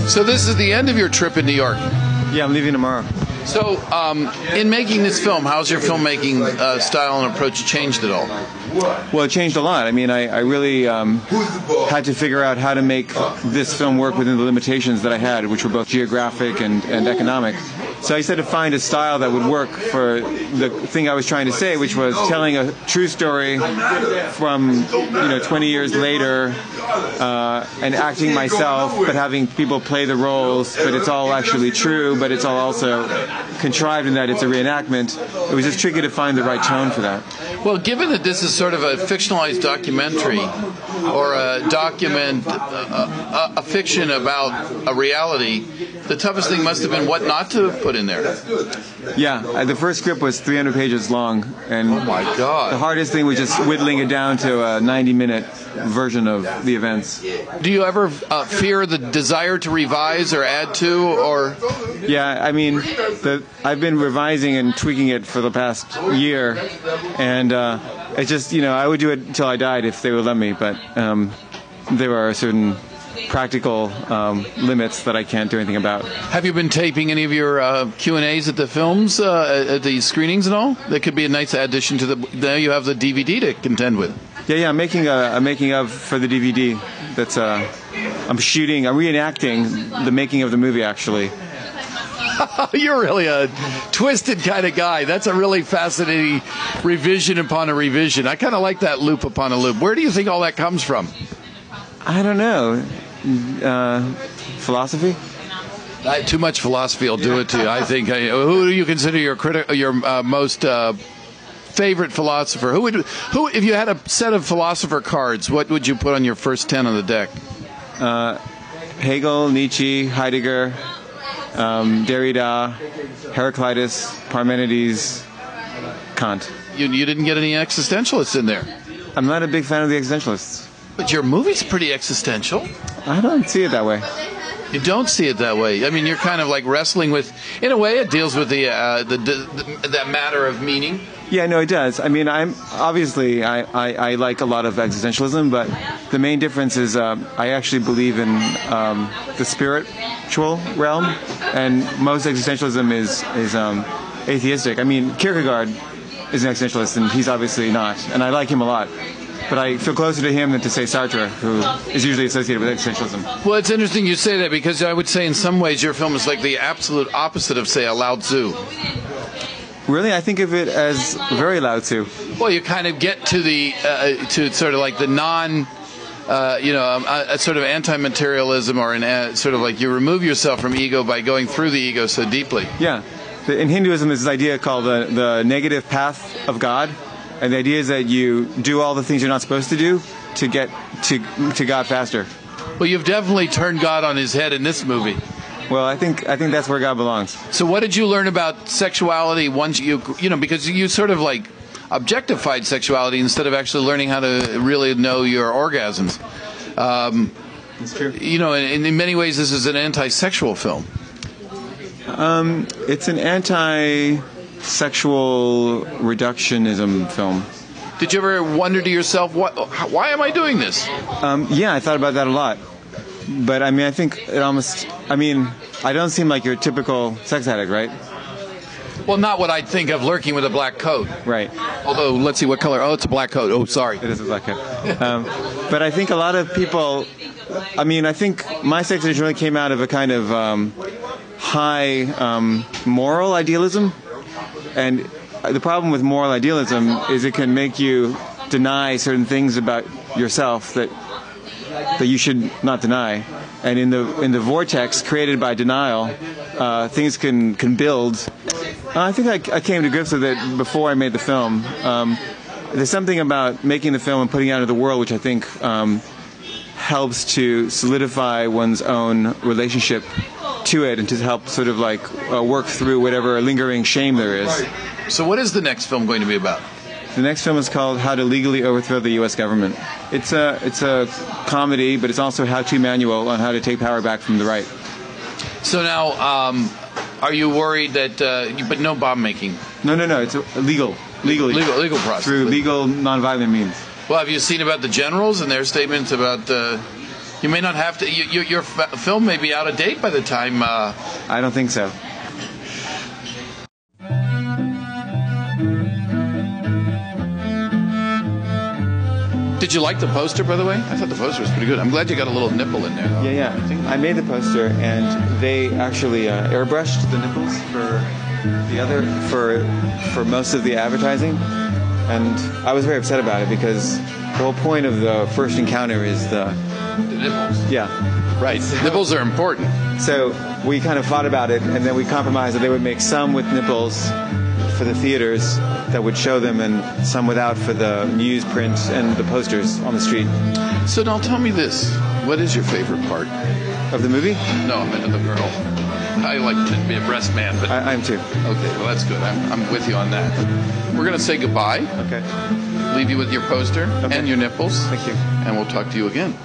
So this is the end of your trip in New York. Yeah, I'm leaving tomorrow. So, in making this film, how's your filmmaking style and approach changed at all? Well, it changed a lot. I mean, I really had to figure out how to make this film work within the limitations that I had, which were both geographic and economic. So I decided to find a style that would work for the thing I was trying to say, which was telling a true story from 20 years later, and acting myself, but having people play the roles. But it's all actually true, but it's all also contrived in that it's a reenactment. It was just tricky to find the right tone for that. Well, given that this is sort of a fictionalized documentary, or a fiction about a reality, the toughest thing must have been what not to put in there. Yeah, the first script was 300 pages long, and oh my God, the hardest thing was just whittling it down to a 90-minute version of the events. Do you ever fear the desire to revise or add to, or? Yeah, I mean, I've been revising and tweaking it for the past year, and it's just, I would do it until I died if they would let me, but there are certain practical limits that I can't do anything about. Have you been taping any of your Q&As at the films, at the screenings and all? That could be a nice addition to now you have the DVD to contend with. Yeah, I'm making a making of for the DVD. That's I'm reenacting the making of the movie, actually. You're really a twisted kind of guy. That's a really fascinating revision upon a revision. I kind of like that loop upon a loop. Where do you think all that comes from? I don't know. Philosophy? Too much philosophy will do it to you, I think. Who do you consider your most favorite philosopher? Who, if you had a set of philosopher cards, what would you put on your first 10 on the deck? Hegel, Nietzsche, Heidegger, Derrida, Heraclitus, Parmenides, Kant. You didn't get any existentialists in there. I'm not a big fan of the existentialists. But your movie's pretty existential. I don't see it that way. You don't see it that way. I mean, you're kind of like wrestling with, in a way, it deals with that matter of meaning. Yeah, no, it does. I mean, I like a lot of existentialism, but the main difference is I actually believe in the spiritual realm, and most existentialism is atheistic. I mean, Kierkegaard is an existentialist, and he's obviously not, and I like him a lot. But I feel closer to him than to, say, Sartre, who is usually associated with existentialism. Well, it's interesting you say that, because I would say in some ways your film is like the absolute opposite of, say, a Lao Tzu. Really? I think of it as very Lao Tzu. Well, you kind of get to the to sort of like the a sort of anti-materialism, or sort of like you remove yourself from ego by going through the ego so deeply. Yeah. In Hinduism, there's this idea called the negative path of God. And the idea is that you do all the things you're not supposed to do to get to God faster. Well, you've definitely turned God on his head in this movie. Well, I think that's where God belongs. So what did you learn about sexuality once because you sort of like objectified sexuality instead of actually learning how to really know your orgasms. That's true. In many ways this is an anti-sexual film. It's an anti-sexual reductionism film. Did you ever wonder to yourself, why am I doing this? Yeah, I thought about that a lot. But, I mean, I think it almost... I mean, I don't seem like your typical sex addict, right? Well, not what I'd think of lurking with a black coat. Right. Although, let's see, what color? Oh, it's a black coat. Oh, sorry. It is a black coat. But I think a lot of people... I mean, I think my sex addiction really came out of a kind of high moral idealism. And the problem with moral idealism is it can make you deny certain things about yourself that you should not deny. And in the vortex created by denial, things can build. I think I came to grips with it before I made the film. There's something about making the film and putting it out into the world which I think helps to solidify one's own relationship to it and to help sort of like work through whatever lingering shame there is. So what is the next film going to be about? The next film is called How to Legally Overthrow the U.S. Government. It's a comedy, but it's also a how-to manual on how to take power back from the right. So now, are you worried that, but no bomb making? No, it's legal process. Through legal, non-violent means. Well, have you seen about the generals and their statements about You may not have to. Your film may be out of date by the time. I don't think so. Did you like the poster, by the way? I thought the poster was pretty good. I'm glad you got a little nipple in there, though. Yeah. I made the poster, and they actually airbrushed the nipples for most of the advertising, and I was very upset about it because the whole point of the first encounter is the nipples. Yeah. Right. Nipples are important. So we kind of fought about it, and then we compromised that they would make some with nipples for the theaters that would show them, and some without for the newsprint and the posters on the street. So now tell me this. What is your favorite part? Of the movie? No, I'm into the girl. I like to be a breast man, but... I am too. Okay, well, that's good. I'm with you on that. We're going to say goodbye. Okay. Leave you with your poster and your nipples. Thank you. And we'll talk to you again.